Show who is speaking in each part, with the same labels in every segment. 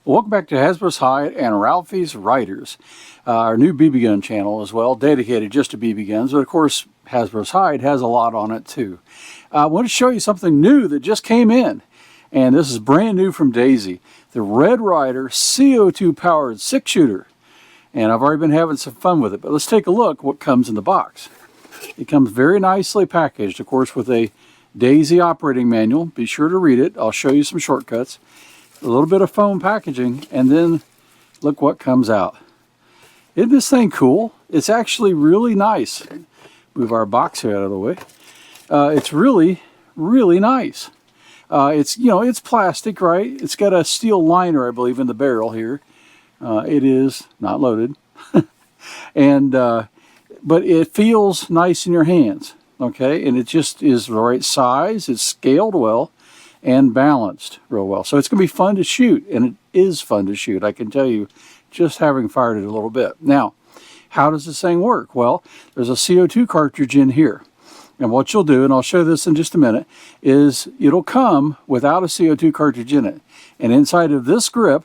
Speaker 1: Welcome back to Hasbro's Hide and Ralphie's Riders, our new BB gun channel as well, dedicated just to BB guns. But of course, Hasbro's Hide has a lot on it too. I want to show you something new that just came in, and this is brand new from Daisy, the Red Ryder CO2 powered 6-shooter. And I've already been having some fun with it, but let's take a look what comes in the box. It comes very nicely packaged, of course, with a Daisy operating manual. Be sure to read it. I'll show you some shortcuts. A little bit of foam packaging, and then look what comes out. Isn't this thing cool? It's actually really nice. Move our box here out of the way. It's really, really nice. It's plastic, right? It's got a steel liner, I believe, in the barrel here. It is not loaded, and but it feels nice in your hands. Okay, and it just is the right size. It's scaled well and balanced real well. So it's going to be fun to shoot, and it is fun to shoot, I can tell you, just having fired it a little bit. Now, how does this thing work? Well, there's a CO2 cartridge in here. And what you'll do, and I'll show this in just a minute, is it'll come without a CO2 cartridge in it. And inside of this grip,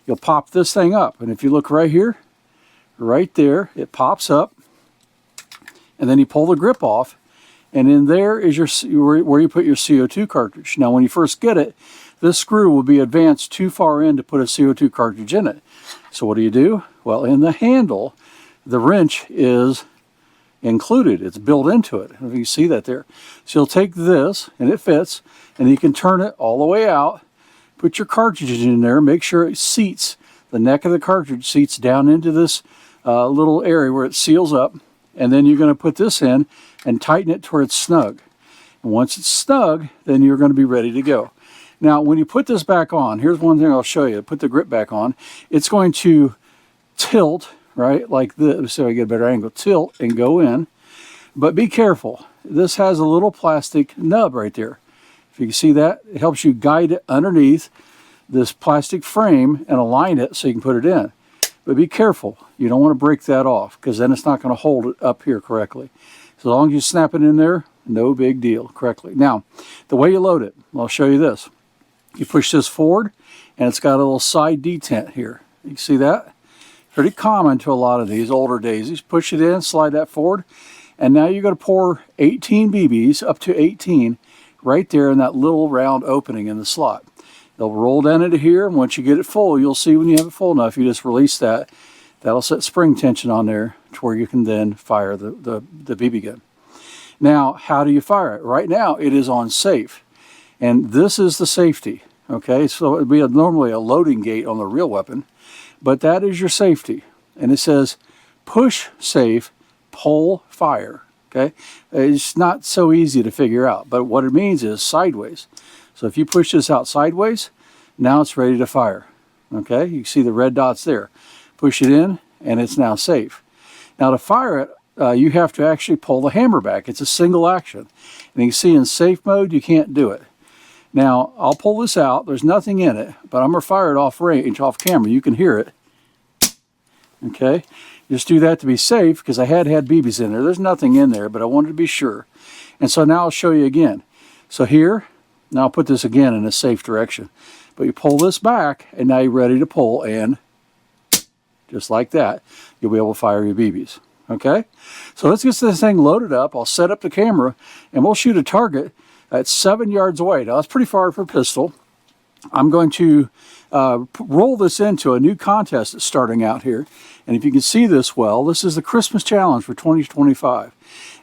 Speaker 1: you'll pop this thing up. And if you look right here, right there, it pops up. And then you pull the grip off. And in there is where you put your CO2 cartridge. Now, when you first get it, this screw will be advanced too far in to put a CO2 cartridge in it. So what do? Well, in the handle, the wrench is included. It's built into it. If you see that there. So you'll take this, and it fits, and you can turn it all the way out, put your cartridges in there, make sure it seats, the neck of the cartridge seats down into this little area where it seals up, and then you're going to put this in and tighten it to where it's snug. And once it's snug, then you're going to be ready to go. Now, when you put this back on, here's one thing I'll show you. Put the grip back on. It's going to tilt, right, like this, so I get a better angle. Tilt and go in. But be careful. This has a little plastic nub right there. If you can see that, it helps you guide it underneath this plastic frame and align it so you can put it in. But be careful. You don't want to break that off, because then it's not going to hold it up here correctly. So as long as you snap it in there, no big deal, correctly. Now, the way you load it, I'll show you this. You push this forward, and it's got a little side detent here. You see that? Pretty common to a lot of these older Daisies. Push it in, slide that forward, and now you're going to pour 18 BBs, up to 18, right there in that little round opening in the slot. They'll roll down into here, and once you get it full, you'll see when you have it full enough, you just release that. That'll set spring tension on there to where you can then fire the BB gun. Now, how do you fire it? Right now, it is on safe. And this is the safety, okay? So it would be normally a loading gate on the real weapon, but that is your safety. And it says, push safe, pull fire, okay? It's not so easy to figure out, but what it means is sideways. So if you push this out sideways, now it's ready to fire, okay? You see the red dots there. Push it in, and it's now safe. Now to fire it, you have to actually pull the hammer back. It's a single action. And you can see in safe mode, you can't do it. Now, I'll pull this out. There's nothing in it, but I'm going to fire it off range, off camera. You can hear it. Okay? Just do that to be safe, because I had BBs in there. There's nothing in there, but I wanted to be sure. And so now I'll show you again. So here, now I'll put this again in a safe direction. But you pull this back, and now you're ready to pull, and just like that, you'll be able to fire your BBs. Okay? So let's get this thing loaded up. I'll set up the camera, and we'll shoot a target at 7 yards away. Now, that's pretty far for a pistol. I'm going to roll this into a new contest that's starting out here. And if you can see this well, this is the Christmas challenge for 2025.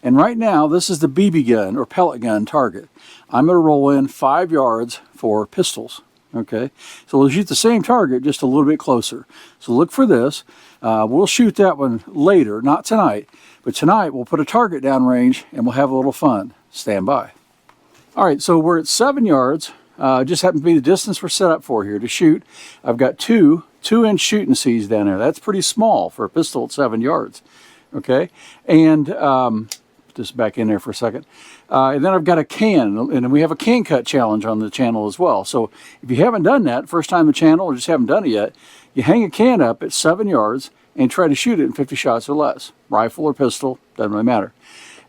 Speaker 1: And right now, this is the BB gun or pellet gun target. I'm going to roll in 5 yards for pistols. Okay, so we'll shoot the same target, just a little bit closer. So look for this. We'll shoot that one later, not tonight. But tonight, we'll put a target down range, and we'll have a little fun. Stand by. All right, so we're at 7 yards. Just happens to be the distance we're set up for here to shoot. I've got two 2-inch shooting C's down there. That's pretty small for a pistol at 7 yards. Okay, and put this back in there for a second. And then I've got a can, and we have a can cut challenge on the channel as well. So if you haven't done that, first time on the channel, or just haven't done it yet, you hang a can up at 7 yards and try to shoot it in 50 shots or less. Rifle or pistol, doesn't really matter.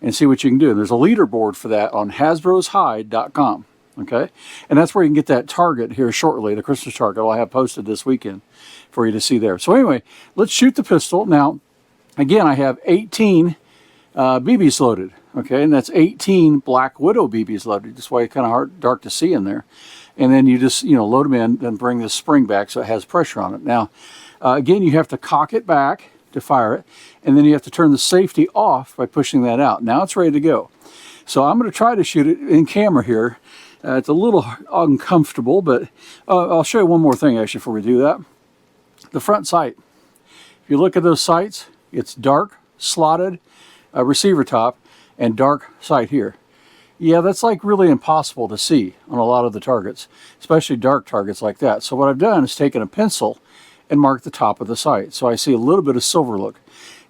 Speaker 1: And see what you can do. And there's a leaderboard for that on Hasbro'sHide.com. Okay, and that's where you can get that target here shortly, the Christmas target I'll have posted this weekend for you to see there. So anyway, let's shoot the pistol. Now, again, I have 18 BBs loaded, okay, and that's 18 Black Widow BBs loaded. That's why it's kind of dark to see in there. And then you just, load them in and bring the spring back so it has pressure on it. Now, again, you have to cock it back to fire it, and then you have to turn the safety off by pushing that out. Now it's ready to go. So I'm going to try to shoot it in camera here. It's a little uncomfortable, but I'll show you one more thing actually before we do that. The front sight. If you look at those sights, it's dark, slotted receiver top, and dark sight here. Yeah, that's like really impossible to see on a lot of the targets, especially dark targets like that. So what I've done is taken a pencil and marked the top of the sight. So I see a little bit of silver look.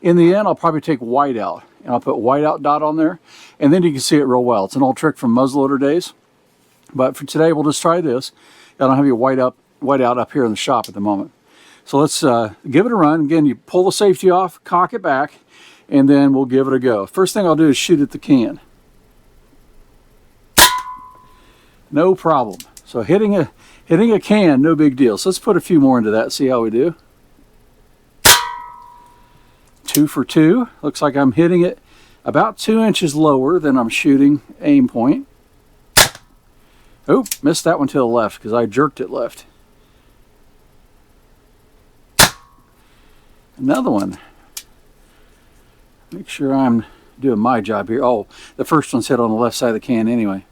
Speaker 1: In the end, I'll probably take white out, and I'll put white out dot on there, and then you can see it real well. It's an old trick from muzzleloader days. But for today, we'll just try this. I don't have you white out up here in the shop at the moment. So let's give it a run. Again, you pull the safety off, cock it back, and then we'll give it a go. First thing I'll do is shoot at the can. No problem. So hitting a can, no big deal. So let's put a few more into that, see how we do. 2 for 2. Looks like I'm hitting it about 2 inches lower than I'm shooting aim point. Oh, missed that one to the left because I jerked it left. Another one. Make sure I'm doing my job here. Oh, the first one's hit on the left side of the can anyway.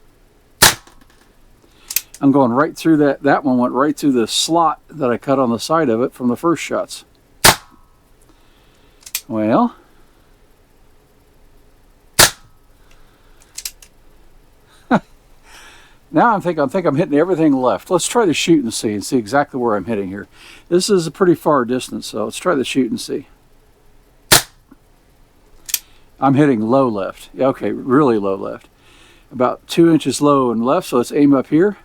Speaker 1: I'm going right through that. That one went right through the slot that I cut on the side of it from the first shots. Well, now I think I'm hitting everything left. Let's try to shoot and see exactly where I'm hitting here. This is a pretty far distance, so let's try to shoot and see. I'm hitting low left. Yeah, okay, really low left. About 2 inches low and left, so let's aim up here.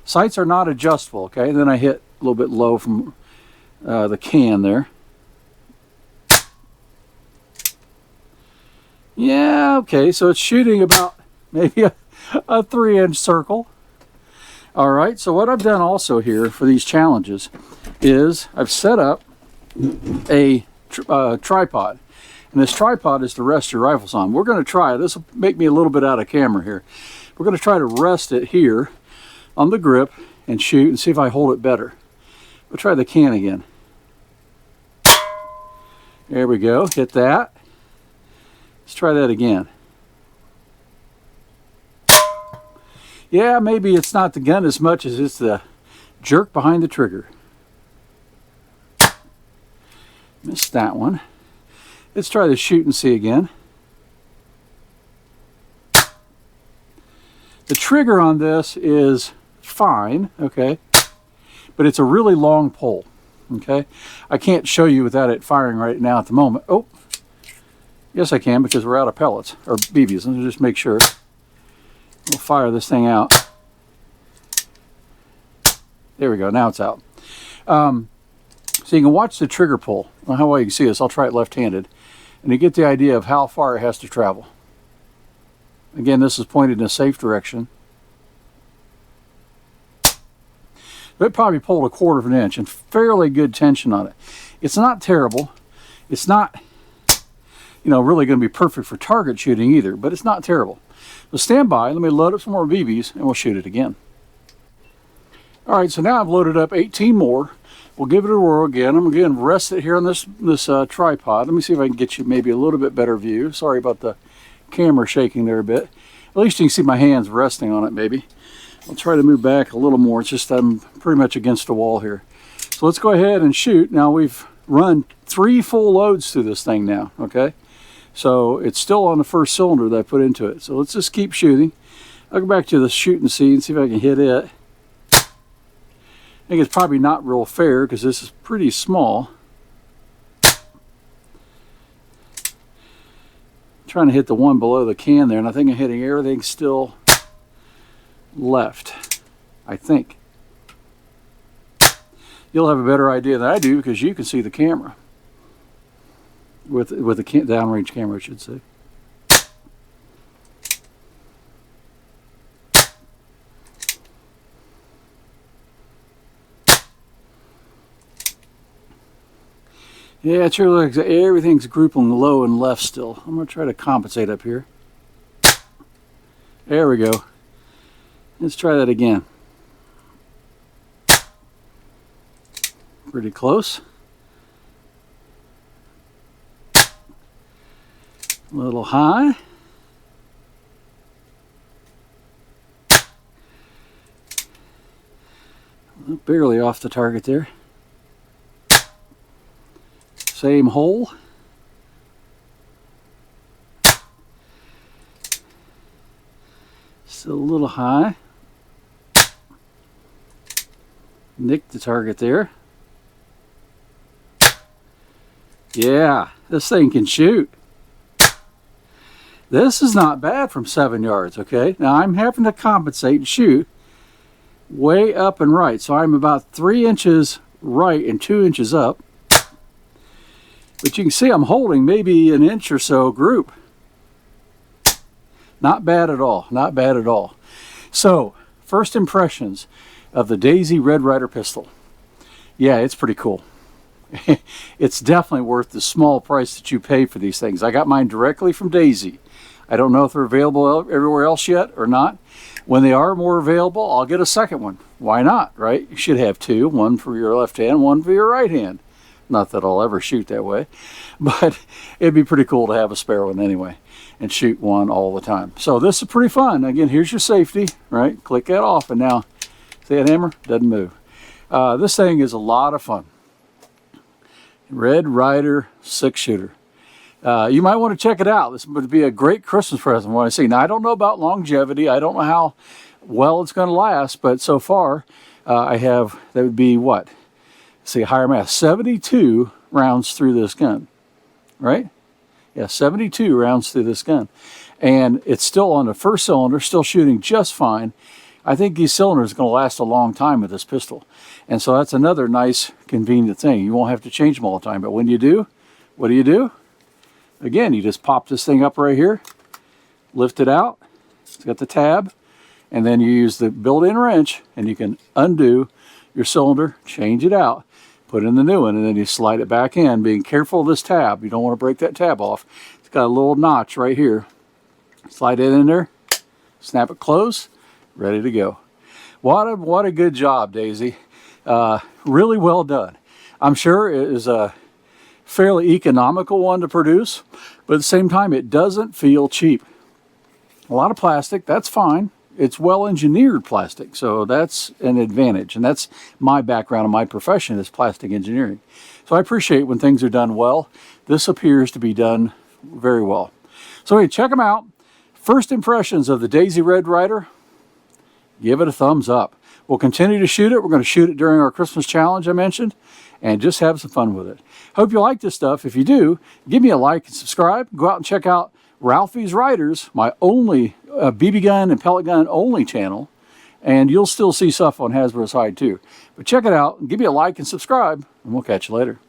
Speaker 1: Sights are not adjustable, okay? And then I hit a little bit low from the can there. Yeah, okay, so it's shooting about maybe a 3-inch circle. All right, so what I've done also here for these challenges is I've set up a tripod. And this tripod is to rest your rifles on. We're going to try, this will make me a little bit out of camera here. We're going to try to rest it here on the grip and shoot and see if I hold it better. We'll try the can again. There we go, hit that. Let's try that again. Yeah, maybe it's not the gun as much as it's the jerk behind the trigger. Missed that one. Let's try the shoot and see again. The trigger on this is fine, okay, but it's a really long pull, okay. I can't show you without it firing right now at the moment. Oh, yes I can because we're out of pellets, or BBs. Let me just make sure. We'll fire this thing out. There we go, now it's out. So you can watch the trigger pull. I don't know how well you can see this. I'll try it left-handed. And you get the idea of how far it has to travel. Again, this is pointed in a safe direction. It probably pulled 1/4 of an inch and fairly good tension on it. It's not terrible. It's not, really going to be perfect for target shooting either, but it's not terrible. So stand by. Let me load up some more BBs and we'll shoot it again. All right, so now I've loaded up 18 more. We'll give it a whirl again. I'm going to rest it here on this tripod. Let me see if I can get you maybe a little bit better view. Sorry about the camera shaking there a bit. At least you can see my hands resting on it maybe. I'll try to move back a little more. It's just I'm pretty much against the wall here. So let's go ahead and shoot. Now we've run 3 full loads through this thing now, okay? So it's still on the first cylinder that I put into it. So let's just keep shooting. I'll go back to the shoot and see if I can hit it. I think it's probably not real fair because this is pretty small. Trying to hit the one below the can there, and I think I'm hitting everything still left, I think. You'll have a better idea than I do because you can see the camera. With the downrange camera, I should say. Yeah, it sure looks like everything's grouping low and left still. I'm going to try to compensate up here. There we go. Let's try that again. Pretty close. A little high. Barely off the target there. Same hole. Still a little high. Nicked the target there. Yeah, this thing can shoot. This is not bad from 7 yards, okay? Now I'm having to compensate and shoot way up and right. So I'm about 3 inches right and 2 inches up. But you can see I'm holding maybe an inch or so group. Not bad at all, not bad at all. So, first impressions of the Daisy Red Ryder pistol. Yeah, it's pretty cool. It's definitely worth the small price that you pay for these things. I got mine directly from Daisy. I don't know if they're available everywhere else yet or not. When they are more available, I'll get a second one. Why not, right? You should have two, one for your left hand, one for your right hand. Not that I'll ever shoot that way, but it'd be pretty cool to have a spare one anyway and shoot one all the time. So this is pretty fun. Again, here's your safety, right? Click that off, and now, see that hammer? Doesn't move. This thing is a lot of fun. Red Ryder 6-shooter. You might want to check it out. This would be a great Christmas present when I see. Now, I don't know about longevity. I don't know how well it's going to last, but so far I have, that would be what? See, higher mass, 72 rounds through this gun, right? Yeah, 72 rounds through this gun. And it's still on the first cylinder, still shooting just fine. I think these cylinders are going to last a long time with this pistol. And so that's another nice, convenient thing. You won't have to change them all the time. But when you do, what do? Again, you just pop this thing up right here, lift it out. It's got the tab. And then you use the built-in wrench, and you can undo your cylinder, change it out, put in the new one, and then you slide it back in, being careful of this tab. You don't want to break that tab off. It's got a little notch right here. Slide it in there, snap it closed, ready to go. What a good job, Daisy. Really well done. I'm sure it is a fairly economical one to produce, but at the same time, it doesn't feel cheap. A lot of plastic, that's fine. It's well-engineered plastic, so that's an advantage. And that's my background and my profession is plastic engineering. So I appreciate when things are done well. This appears to be done very well. So hey, check them out. First impressions of the Daisy Red Ryder, give it a thumbs up. We'll continue to shoot it. We're going to shoot it during our Christmas challenge I mentioned, and just have some fun with it. Hope you like this stuff. If you do, give me a like and subscribe. Go out and check out Ralphie's Ryders, my only BB gun and pellet gun only channel, and you'll still see stuff on Hasbro's Hide too. But check it out, give me a like and subscribe, and we'll catch you later.